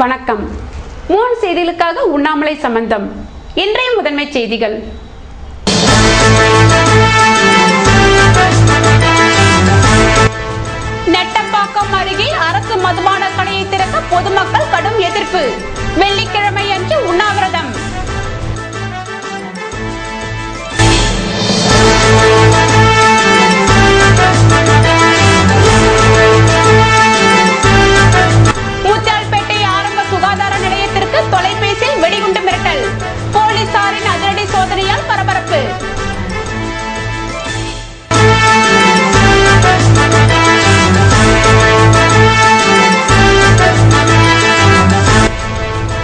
வணக்கம். மூன் செய்திகளுக்காக உண்ணாமலை சம்பந்தம். இன்றைய முதன்மை செய்திகள். நெட்டப்பாக்கம் அருகே அரசு மதுபான கடையை திறக்க பொதுமக்கள் கடும் எதிர்ப்பு. வெள்ளிக்கிழமை அன்று உண்ணாவிரதம். முத்தியால்பேட்டை ஆரம்ப சுகாதார நிலையத்திற்கு தொலைபேசியில் வெடிகுண்டு மிரட்டல். போலீசாரின் அதிரடி சோதனையால் பரபரப்பு.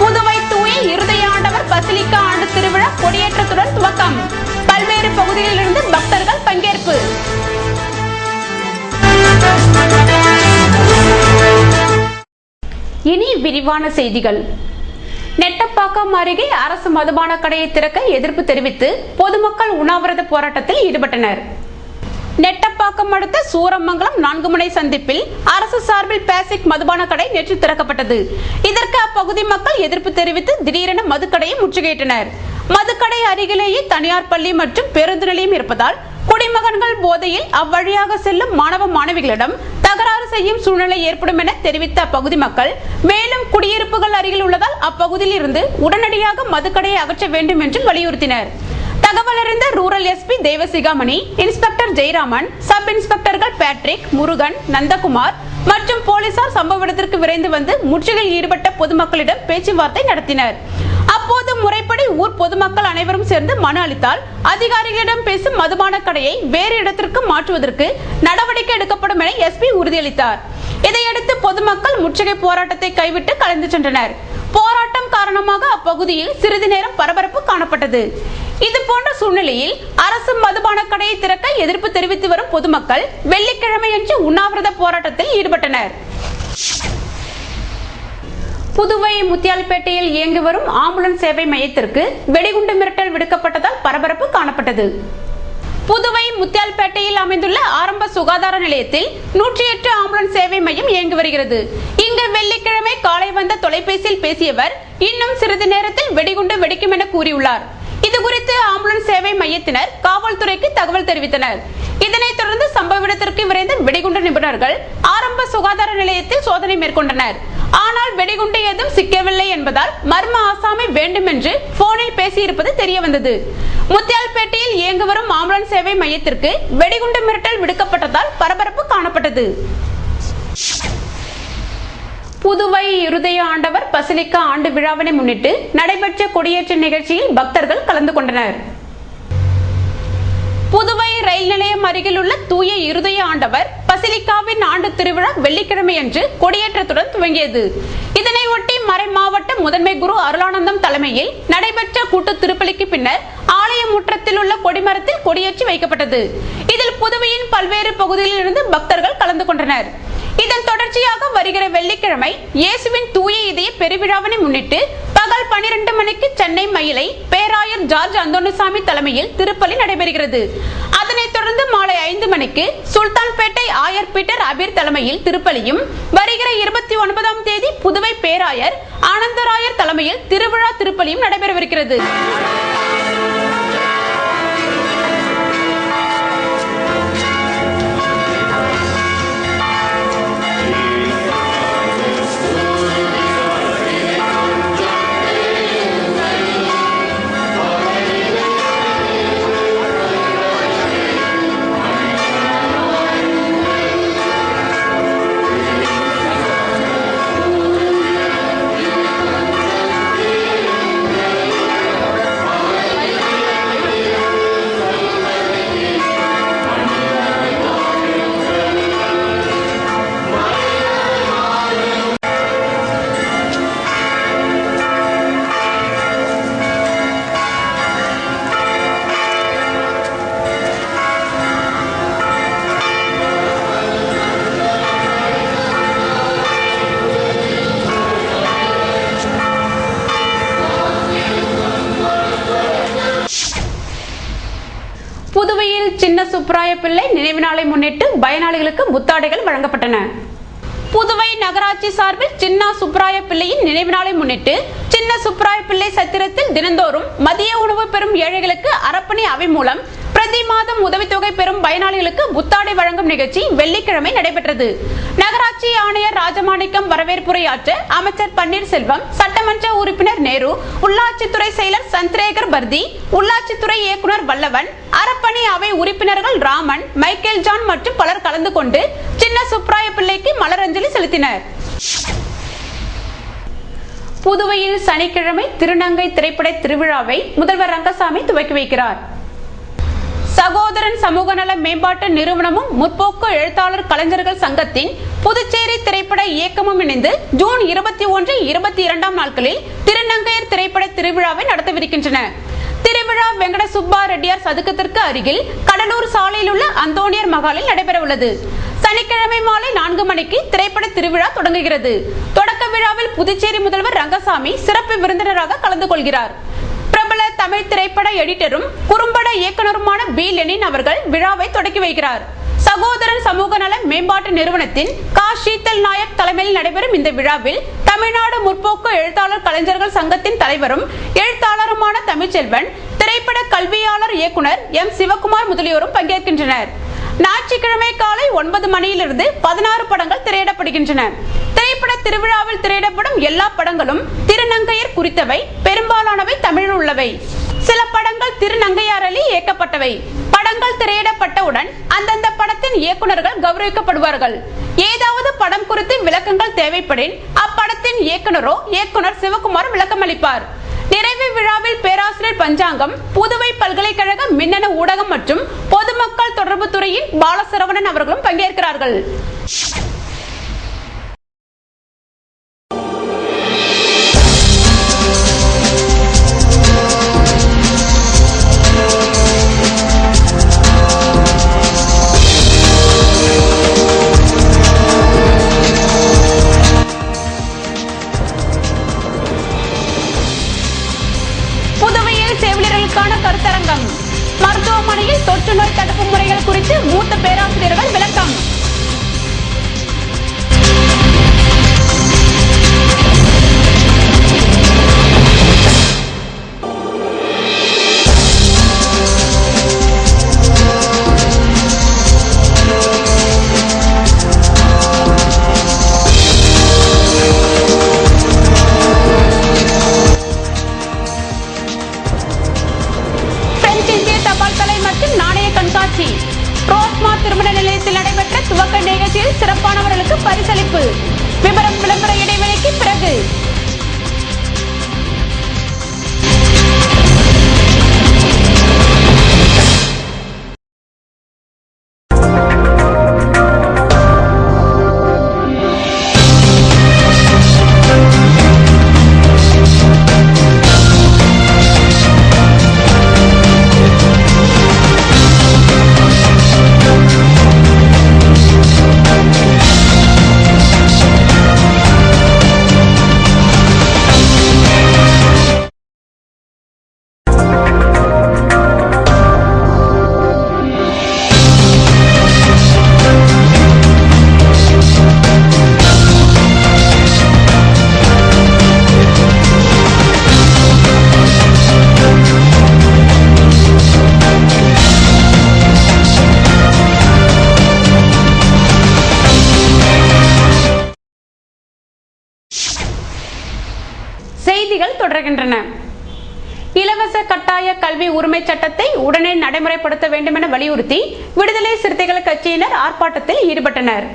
புதுவை தூய இருதய ஆண்டவர் பசிலிக்கா ஆண்டு திருவிழா கொடியேற்றத்துடன் துவக்கம். பல்வேறு பகுதிகளிலிருந்து பக்தர்கள் பங்கேற்பு. இனி விரிவான செய்திகள். நெட்டப்பாக்கம் அருகே அரசு மதுபான கடையை திறக்க எதிர்ப்பு தெரிவித்து பொதுமக்கள் உண்ணாவிரத போராட்டத்தில் ஈடுபட்டனர். நெட்டப்பாக்கம் அடுத்த சூரமங்கலம் 4 முனை சந்திப்பில் அரசு சார்பில் பேசிக் மதுபான கடை நேற்று திறக்கப்பட்டது. இதற்கு அப்பகுதி மக்கள் எதிர்ப்பு தெரிவித்து திடீரென மதுக்கடையை முற்றுகையிட்டனர். மதுக்கடை அருகிலேயே தனியார் பள்ளி மற்றும் பேருந்து நிலையம் இருப்பதால் குடிமகன்கள் போதையில் அவ்வழியாக செல்லும் மாணவ மாணவிகளிடம் தகராறு செய்யும் சூழ்நிலை ஏற்படும் என தெரிவித்த அப்பகுதி மக்கள் மேலும் குடியிருப்புகள் அருகில் உள்ளதால் அப்பகுதியில் இருந்து உடனடியாக மதுக்கடையை அகற்ற வேண்டும் என்று வலியுறுத்தினர். தகவல் அறிந்த rural SP Devasigamani, inspector Jayaraman, sub இன்ஸ்பெக்டர்கள் பேட்ரிக், முருகன், நந்தகுமார் மற்றும் போலீசார் சம்பவ இடத்திற்கு விரைந்து வந்து முற்றுகையில் ஈடுபட்ட பொதுமக்களிடம் பேச்சுவார்த்தை நடத்தினர். அப்போது முறைப்படி ஊர் பொதுமக்கள் அனைவரும் சேர்ந்து மனு அளித்தால் அதிகாரிகளிடம் பேசும் மதுபான கடையை வேறு இடத்திற்கு மாற்றுவதற்கு நடவடிக்கை எடுக்கப்படும் என எஸ்பி உறுதியளித்தார். இதையடுத்து பொதுமக்கள் முற்றுகை போராட்டத்தை கைவிட்டு கலைந்து சென்றனர். போராட்டம் காரணமாக அப்பகுதியில் சிறிது நேரம் பரபரப்பு காணப்பட்டது. இதுபோன்ற சூழ்நிலையில் அரசு மதுபான கடையை திறக்க எதிர்ப்பு தெரிவித்து வரும் பொதுமக்கள் வெள்ளிக்கிழமையன்று உண்ணாவிரத போராட்டத்தில் ஈடுபட்டனர். புதுவை முத்தியால்பேட்டையில் இயங்கி வரும் ஆம்புலன்ஸ் சேவை மையத்திற்கு வெடிகுண்டு மிரட்டல் விடுக்கப்பட்டதால் பரபரப்பு காணப்பட்டது. புதுவை முத்தியால்பேட்டையில் அமைந்துள்ள ஆரம்ப சுகாதார நிலையத்தில் 108 ஆம்புலன்ஸ் சேவை மையம் இயங்கி வருகிறது. இங்கு வெள்ளிக்கிழமை காலை வந்த தொலைபேசியில் பேசியவர் இன்னும் சிறிது நேரத்தில் வெடிகுண்டு வெடிக்கும் என கூறியுள்ளார். இதுகுறித்து ஆம்புலன்ஸ் சேவை மையத்தினர் காவல்துறைக்கு தகவல் தெரிவித்தனர். இதனைத் தொடர்ந்து சம்பவ இடத்திற்கு விரைந்த வெடிகுண்டு நிபுணர்கள் ஆரம்ப சுகாதார நிலையத்தில் சோதனை மேற்கொண்டனர். ஆனால் வெடிகுண்டு ஏதும் சிக்கவில்லை என்பதால் மர்ம ஆசாமி வேண்டும் என்று போனில் பேசியிருப்பது தெரியவந்தது. முத்தியால்பேட்டையில் இயங்கி வரும் ஆம்புலன்ஸ் சேவை மையத்திற்கு வெடிகுண்டு மிரட்டல் விடுக்கப்பட்டதால் பரபரப்பு காணப்பட்டது. புதுவை இருதய ஆண்டவர் பசிலிக்கா ஆண்டு விழாவினை முன்னிட்டு நடைபெற்ற கொடியேற்ற நிகழ்ச்சியில் பக்தர்கள் கலந்து கொண்டனர். புதுவை ரயில் நிலையம் அருகில் உள்ள தூய இருதய ஆண்டவர் பசிலிக்காவின் ஆண்டு திருவிழா வெள்ளிக்கிழமை அன்று கொடியேற்றத்துடன் துவங்கியது. இதனை ஒட்டி மறை மாவட்ட முதன்மை குரு அருளானந்தம் தலைமையில் நடைபெற்ற கூட்டு திருப்பலிக்கு பின்னர் ஆலய முற்றத்தில் உள்ள கொடிமரத்தில் கொடியேற்றி வைக்கப்பட்டது. இதில் புதுவையின் பல்வேறு பகுதிகளில் இருந்து பக்தர்கள் கலந்து கொண்டனர். இதன் தொடர்ச்சியாக வருகிற வெள்ளிக்கிழமை இயேசுவின் தூய இதய பெருவிழாவினை முன்னிட்டு பகல் 12 மணிக்கு சென்னை மயிலை பேராயர் ஜார்ஜ் அந்தோனிசாமி தலைமையில் திருப்பலி நடைபெறுகிறது. அதனைத் தொடர்ந்து மாலை 5 மணிக்கு சுல்தான்பேட்டை ஆயர் பீட்டர் அபீர் தலைமையில் திருப்பலியும், வருகிற 29ஆம் தேதி புதுவை பேராயர் ஆனந்தராயர் தலைமையில் திருவிழா திருப்பலியும் நடைபெறவிருக்கிறது. புதுவையில் சின்ன சுப்ராய பிள்ளை நினைவு நாளை முன்னிட்டு பயனாளிகளுக்கு புத்தாடைகள் வழங்கப்பட்டன. புதுவை நகராட்சி சார்பில் சின்ன சுப்ராய பிள்ளையின் நினைவு நாளை முன்னிட்டு சின்ன சுப்ராய பிள்ளை சத்திரத்தில் தினந்தோறும் மதிய உணவு பெறும் ஏழைகளுக்கு அரப்பணி அவை மூலம் பிரதி மாதம் உதவித்தொகை பெறும் பயனாளிகளுக்கு புத்தாடை வழங்கும் நிகழ்ச்சி வெள்ளிக்கிழமை நடைபெற்றது. நகராட்சி ஆணையர் ராஜமாணிக்கம் வரவேற்புரையாற்ற அமைச்சர் பன்னீர்செல்வம், சட்டமன்ற உறுப்பினர் நேரு, உள்ளாட்சித்துறை செயலர் சந்திரேகர் பர்தி, உள்ளாட்சித்துறை இயக்குனர் வல்லவன், அரப்பணி அவை உறுப்பினர்கள் ராமன், மைக்கேல் ஜான் மற்றும் பலர் கலந்து கொண்டு சின்ன சுப்ராய பிள்ளைக்கு மலரஞ்சலி செலுத்தினர். புதுவையில் சனிக்கிழமை திருநங்கை திரைப்பட திருவிழாவை முதல்வர் ரங்கசாமி துவக்கி வைக்கிறார். சகோதரன் சமூக நல மேம்பாட்டு நிறுவனமும் முற்போக்கு எழுத்தாளர் கலைஞர்கள் சங்கத்தின் புதுச்சேரி திரைப்பட இயக்கமும் இணைந்து ஜூன் 21, 22 நாட்களில் திருநங்கையர் திரைப்பட திருவிழாவை நடத்தவிருக்கின்றன. திருவிழா வெங்கட சுப்பா ரெட்டியார் சதுக்கத்திற்கு அருகில் கடலூர் சாலையில் உள்ள அந்தோனியர் மகாலில் நடைபெற உள்ளது. சனிக்கிழமை மாலை 4 மணிக்கு திரைப்பட திருவிழா தொடங்குகிறது. தொடக்க விழாவில் புதுச்சேரி முதல்வர் ரங்கசாமி சிறப்பு விருந்தினராக கலந்து கொள்கிறார். பிரபல தமிழ் திரைப்பட எடிட்டரும் குறும்பட இயக்குனருமான பி. லெனின் அவர்கள் விழாவை தொடக்கி வைக்கிறார். சகோதரன் சமூக நல மேம்பாட்டு நிறுவனத்தின் கா. ஷீதல் நாயக் தலைமையில் நடைபெறும் இந்த விழாவில் தமிழ்நாடு முற்போக்கு எழுத்தாளர் கலைஞர்கள் சங்கத்தின் தலைவரும் எழுத்தாளருமான தமிழ்ச்செல்வன், திரைப்பட கல்வியாளர் இயக்குனர் எம். சிவகுமார் முதலியோரும் பங்கேற்கின்றனர். ஞாயிற்றுக்கிழமை காலை 9 மணியிலிருந்து 16 படங்கள் திரையிடப்படுகின்றன. திரைப்பட திருவிழாவில் திரையிடப்படும் எல்லா படங்களும் திருநங்கையர் குறித்தவை, பெரும்பாலானவை தமிழில் உள்ளவை. சில படங்கள் திருநங்கையாராலே இயக்கப்பட்டவை. படங்கள் திரையிடப்பட்டவுடன் அந்தந்த படத்தின் இயக்குனர்கள் கௌரவிக்கப்படுவார்கள். ஏதாவது படம் குறித்து விளக்கங்கள் தேவைப்படின் அப்படத்தின் இயக்குனரோ இயக்குனர் சிவகுமார் விளக்கம் அளிப்பார். நிறைவு விழாவில் பேராசிரியர் பஞ்சாங்கம், புதுவை பல்கலைக்கழக மின்னணு ஊடகம் மற்றும் பொதுமக்கள் தொடர்பு துறையின் பாலசரவணன் அவர்களும் பங்கேற்கிறார்கள். கருத்தரங்கம். மருத்துவமனையில் தொற்று நோய் தடுப்பு முறைகள் குறித்து மூத்த பேராசிரியர்கள் விளக்கம். ரோஸ்மா திருமண நிலையத்தில் நடைபெற்ற துவக்க நிகழ்ச்சியில் சிறப்பானவர்களுக்கு பரிசளிப்பு. விவரம் விளம்பர இடைவெளிக்கு பிறகு. செய்திகள் தொடர்கின்றன. இலவச கட்டாய கல்வி உரிமை சட்டத்தை உடனே நடைமுறைப்படுத்த வேண்டும் என வலியுறுத்தி விடுதலை சிறுத்தைகள் கட்சியினர் ஆர்ப்பாட்டத்தில் ஈடுபட்டனர்.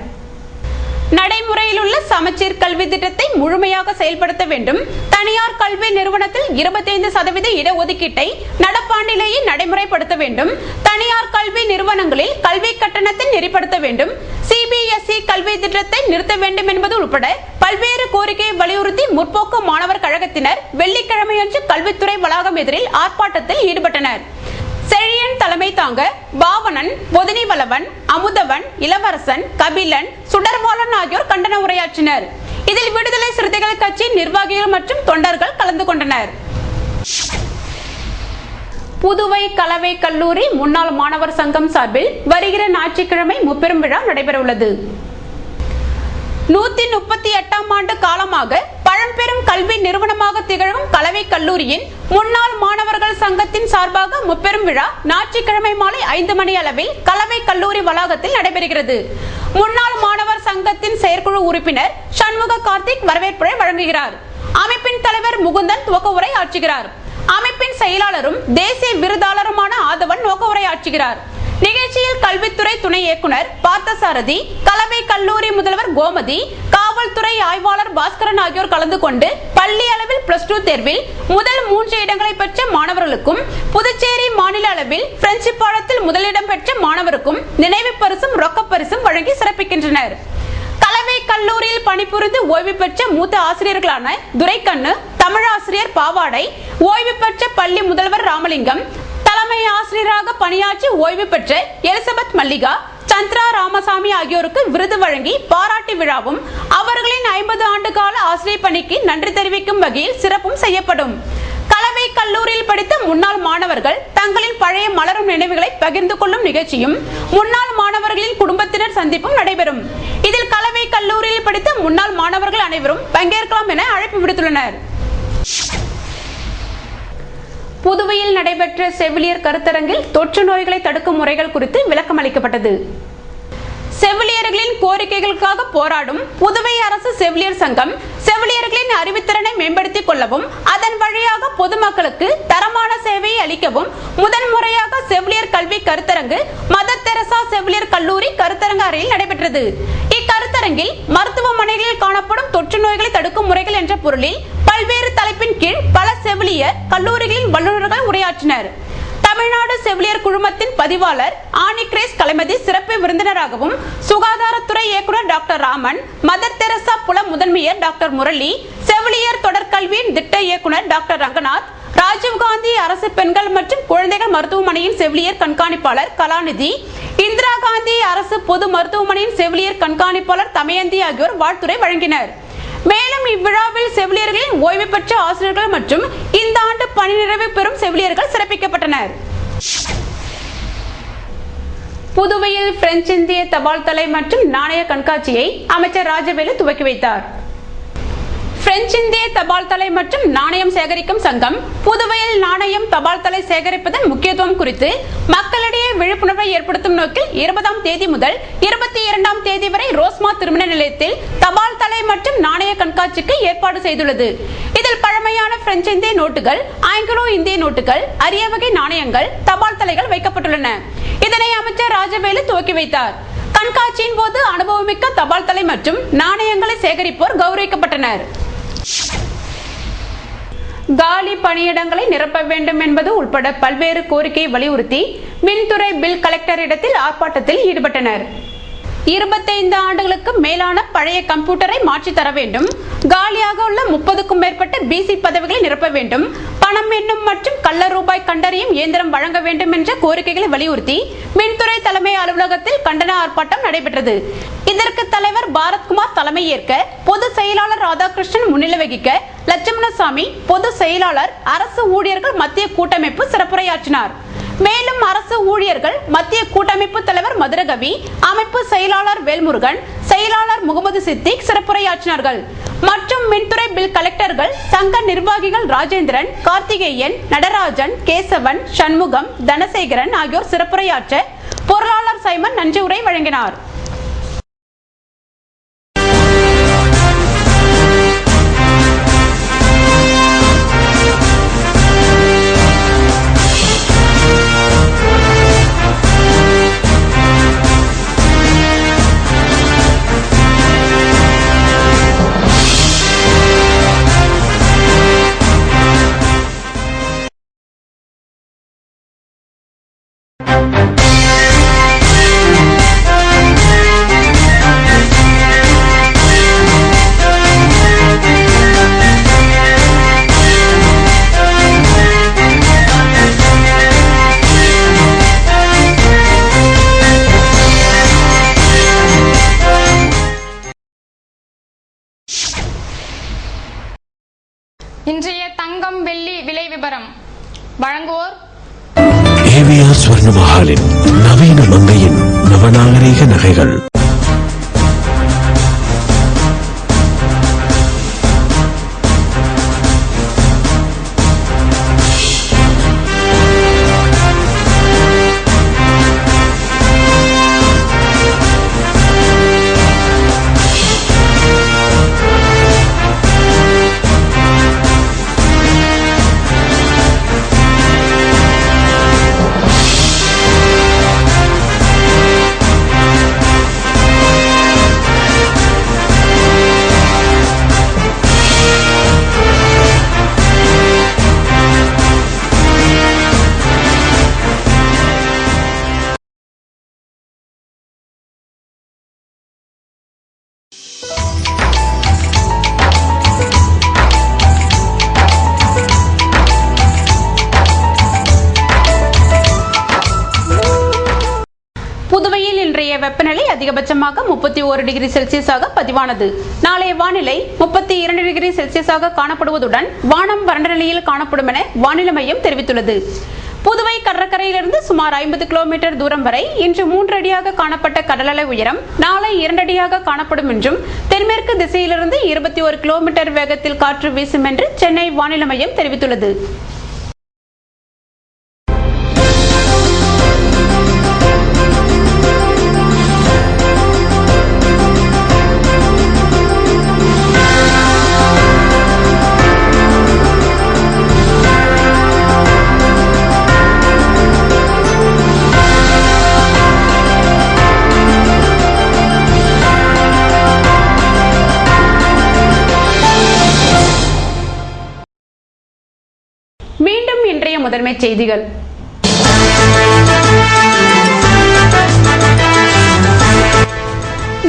நடைமுறையில் உள்ள சமச்சீர் கல்வி திட்டத்தை முழுமையாக செயல்படுத்த வேண்டும். தனியார் கல்வி நிறுவனத்தில் 25% இடஒதுக்கீட்டை நடப்பாண்டிலேயே நடைமுறைப்படுத்த வேண்டும். தனியார் கல்வி நிறுவனங்களில் கல்வி கட்டணத்தை நெறிப்படுத்த வேண்டும். CBSE கல்வி திட்டத்தை நிறுத்த வேண்டும் என்பது உட்பட பல்வேறு கோரிக்கையை வலியுறுத்தி முற்போக்கு மாணவர் கழகத்தினர் வெள்ளிக்கிழமையன்று கல்வித்துறை வளாகம் எதிரில் ஆர்ப்பாட்டத்தில் ஈடுபட்டனர். செழியன் தலைமை தாங்க பாவனன், பொதினி வளவன், அமுதவன், இளவரசன், கபிலன், சுடர்வாளன் ஆகியோர் கண்டன உரையாற்றினர். இதில் விடுதலை சிறுத்தைகள் கட்சி நிர்வாகிகள் மற்றும் தொண்டர்கள் கலந்து கொண்டனர். புதுவை கலவை கல்லூரி முன்னாள் மாணவர் வருகிற ஞாயிற்றுக்கிழமை முப்பெரும் விழா நடைபெற உள்ளது. 138ஆம் ஆண்டு காலமாக பழம்பெரும் கல்வி நிறுவனமாக திகழும் கலவை கல்லூரியின் முன்னாள் மாணவர்கள் சங்கத்தின் சார்பாக முப்பெரும் விழா ஞாயிற்றுக்கிழமை மாலை 5 மணி அளவில் கலவை கல்லூரி வளாகத்தில் நடைபெறுகிறது. முன்னாள் மாணவர் சங்கத்தின் செயற்குழு உறுப்பினர் சண்முக கார்த்திக் வரவேற்புரை வழங்குகிறார். அமைப்பின் தலைவர் முகுந்தன் துவக்க உரை ஆற்றுகிறார். அமைப்பின் செயலாளரும் தேசிய விருதாளருமான ஆதவன் நோக்க உரை ஆற்றுகிறார். நிகழ்ச்சியில் கல்வித்துறை துணை இயக்குனர் பார்த்தசாரதி, கலவை கல்லூரி முதல்வர் கோமதி, காவல்துறை ஆய்வாளர் பாஸ்கரன் ஆகியோர் கலந்து கொண்டு பள்ளி அளவில் +2 தேர்வில் முதல் 3 இடங்களை பெற்ற மாணவர்களுக்கும் புதுச்சேரி மாநில அளவில் பிரெஞ்சு பாடத்தில் முதலிடம் பெற்ற மாணவருக்கும் நினைவு பரிசும் ரொக்க பரிசும் வழங்கி சிறப்பிக்கின்றனர். கலவை கல்லூரியில் பணிபுரிந்து ஓய்வு பெற்ற மூத்த ஆசிரியர்களான துரைக்கண்ணு, தமிழாசிரியர் பாவாடை, ஓய்வு பெற்ற பள்ளி முதல்வர் ராமலிங்கம், தலைமை ஆசிரியராக பணியாற்றி ஓய்வு பெற்ற எலிசபெத் மல்லிகா, சந்திரா ராமசாமி ஆகியோருக்கு விருது வழங்கி பாராட்டு விழாவும் அவர்களின் 50 ஆண்டு கால ஆசிரியர் பணிக்கு நன்றி தெரிவிக்கும் வகையில் சிறப்பும் செய்யப்படும். கலவை கல்லூரியில் படித்த முன்னாள் மாணவர்கள் தங்களின் பழைய மலரும் நினைவுகளை பகிர்ந்து கொள்ளும் நிகழ்ச்சியும் முன்னாள் மாணவர்களின் குடும்பத்தினர் சந்திப்பும் நடைபெறும். இதில் கலவை கல்லூரியில் படித்த முன்னாள் மாணவர்கள் அனைவரும் பங்கேற்கலாம் என அழைப்பு விடுத்துள்ளனர். புதுவையில் நடைபெற்ற செவிலியர் கருத்தரங்கில் தொற்று நோய்களை தடுக்கும் முறைகள் குறித்து விளக்கம் அளிக்கப்பட்டது. செவிலியர்களின் கோரிக்கைகளுக்காக போராடும் புதுவை அரசு செவிலியர் சங்கம் செவிலியர்களின் அறிவுத்திறனை மேம்படுத்திக் கொள்ளவும் அதன் வழியாக பொதுமக்களுக்கு தரமான சேவையை அளிக்கவும் முதன்முறையாக செவிலியர் கல்வி கருத்தரங்கு மதர் தெரசா செவிலியர் கல்லூரி கருத்தரங்கு அறையில் நடைபெற்றது. இக்கருத்தரங்கில் மருத்துவமனைகளில் காணப்படும் தொற்று நோய்களை தடுக்கும் முறைகள் என்ற பொருளில் பல்வேறு தலைப்பின் கீழ் பல செவிலியர் கல்லூரிகளின் வல்லுநர்கள் உரையாற்றினர். தமிழ்நாடு செவிலியர் குழுமத்தின் பதிவாளர் ஆனிக்ரேஸ் கலைமதி சிறப்பு விருந்தினராகவும், சுகாதாரத்துறை இயக்குனர் டாக்டர் ராமன், மதர் தெரசா புல முதன்மையர் டாக்டர் முரளி, செவிலியர் தொடர்கல்வியின் திட்ட இயக்குனர் டாக்டர் ரங்கநாத், ராஜீவ்காந்தி அரசு பெண்கள் மற்றும் குழந்தைகள் மருத்துவமனையின் செவிலியர் கண்காணிப்பாளர் கலாநிதி, இந்திரா காந்தி அரசு பொது மருத்துவமனையின் செவிலியர் கண்காணிப்பாளர் தமயந்தி ஆகியோர் வாழ்த்துரை வழங்கினர். மேலும் இவ்விழாவில் செவிலியர்களின் ஓய்வு பெற்ற ஆசிரியர்கள் மற்றும் இந்த ஆண்டு பணி நிறைவு பெறும் செவிலியர்கள் சிறப்பிக்கப்பட்டனர். புதுவையில் பிரெஞ்சு இந்திய தபால் தலை மற்றும் நாணய கண்காட்சியை அமைச்சர் ராஜவேலு துவக்கி வைத்தார். பிரெஞ்சு இந்திய தபால் தலை மற்றும் நாணயம் சேகரிக்கும் சங்கம் புதுவையில் நாணயம் தபால் தலை சேகரிப்பதன் முக்கியத்துவம் குறித்து மக்களிடையே விழிப்புணர்வை ஏற்படுத்தும் நோக்கில் 20ஆம் தேதி முதல் 22ஆம் தேதி வரை ரோஸ்மா திருமண நிலையத்தில் தபால் தலை மற்றும் நாணய கண்காட்சிக்கு ஏற்பாடு செய்துள்ளது. இதில் பழமையான பிரெஞ்சு இந்திய நோட்டுகள், ஆங்கிலோ இந்திய நோட்டுகள், அரிய வகை நாணயங்கள், தபால் தலைகள் வைக்கப்பட்டுள்ளன. இதனை அமைச்சர் ராஜவேலு துவக்கி வைத்தார். கண்காட்சியின் போது அனுபவமிக்க தபால் தலை மற்றும் நாணயங்களை சேகரிப்போர் கௌரவிக்கப்பட்டனர். காலி பணியிடங்களை நிரப்ப வேண்டும் என்பது உட்பட பல்வேறு கோரிக்கையை வலியுறுத்தி மின்துறை பில் கலெக்டர் இடத்தில் ஆர்ப்பாட்டத்தில் ஈடுபட்டனர். 25 ஆண்டுகளுக்கு மேலான பழைய கம்ப்யூட்டரை மாற்றி தர வேண்டும், காலியாக உள்ள 30க்கும் மேற்பட்ட பிசி பதவிகளை நிரப்ப வேண்டும், பணம் எண்ணும் மற்றும் கள்ள ரூபாய் கண்டறியும் இயந்திரம் வழங்க வேண்டும் என்ற கோரிக்கைகளை வலியுறுத்தி மின்துறை தலைமை அலுவலகத்தில் கண்டன ஆர்ப்பாட்டம் நடைபெற்றது. இதற்கு தலைவர் பாரத்குமார் தலைமை ஏற்க, பொதுச் செயலாளர் ராதாகிருஷ்ணன் முன்னிலை வகிக்க, லட்சுமணசாமி, பொதுச் செயலாளர், அரசு ஊழியர்கள் மத்திய கூட்டமைப்பு சிறப்புரையாற்றினார். மேலும் அரசு ஊழியர்கள் மத்திய கூட்டமைப்பு தலைவர் மதுரகவி, அமைப்பு செயலாளர் வேல்முருகன், செயலாளர் முகமது சித்திக் சிறப்புரையாற்றினார்கள். மற்றும் மின்துறை பில் கலெக்டர்கள் சங்க நிர்வாகிகள் ராஜேந்திரன், கார்த்திகேயன், நடராஜன், கேசவன், சண்முகம், தனசேகரன் ஆகியோர் சிறப்புரையாற்ற பொருளாளர் சைமன் நன்றி உரை வழங்கினார். இன்றைய தங்கம் வெள்ளி விலை விபரம் வழங்குவோர் ஏவிஆர் ஸ்வர்ண மஹாலின் நவீன மங்கையின் நவநாகரீக நகைகள். இன்றைய வெப்பநிலை அதிகபட்சமாக 31 டிகிரி செல்சியஸாக பதிவானது. நாளைய வானிலை 32 டிகிரி செல்சியஸாக காணப்படுவதுடன் வானம் வறண்ட நிலையில் காணப்படும் என வானிலை மையம் தெரிவித்துள்ளது. புதுவை கடற்கரையிலிருந்து சுமார் 50 கிலோமீட்டர் தூரம் வரை இன்று 3 அடியாக காணப்பட்ட கடலலை உயரம் நாளை 2 அடியாக காணப்படும் என்றும் தென்மேற்கு திசையிலிருந்து 21 கிலோமீட்டர் வேகத்தில் காற்று வீசும் என்று சென்னை வானிலை மையம் தெரிவித்துள்ளது. மீண்டும் இன்றைய முதன்மை செய்திகள்.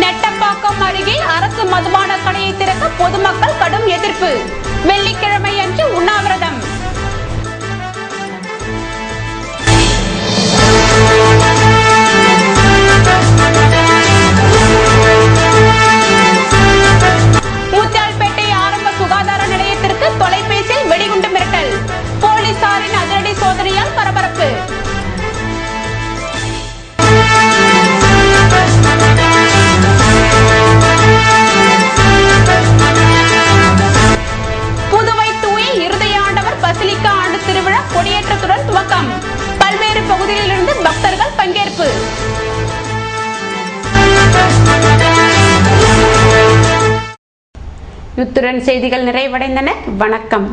நெட்டப்பாக்கம் அருகே அரசு மதுபான கடையை திறக்க பொதுமக்கள் கடும் எதிர்ப்பு. வெள்ளிக்கிழமை அன்று உண்ணாவிரதம். முத்தியால்பேட்டை ஆரம்ப சுகாதார நிலையத்திற்கு தொலைபேசியில் வெடிகுண்டு மிரட்டல். போலீசாரின் அதிரடி சோதனையால் பரபரப்பு. புதுவை தூய இருதய ஆண்டவர் பசிலிக்கா ஆண்டு திருவிழா கொடியேற்றத்துடன் துவக்கம். பல்வேறு பகுதிகளிலிருந்து பக்தர்கள் பங்கேற்பு. இத்துடன் செய்திகள் நிறைவடைந்தன. வணக்கம்.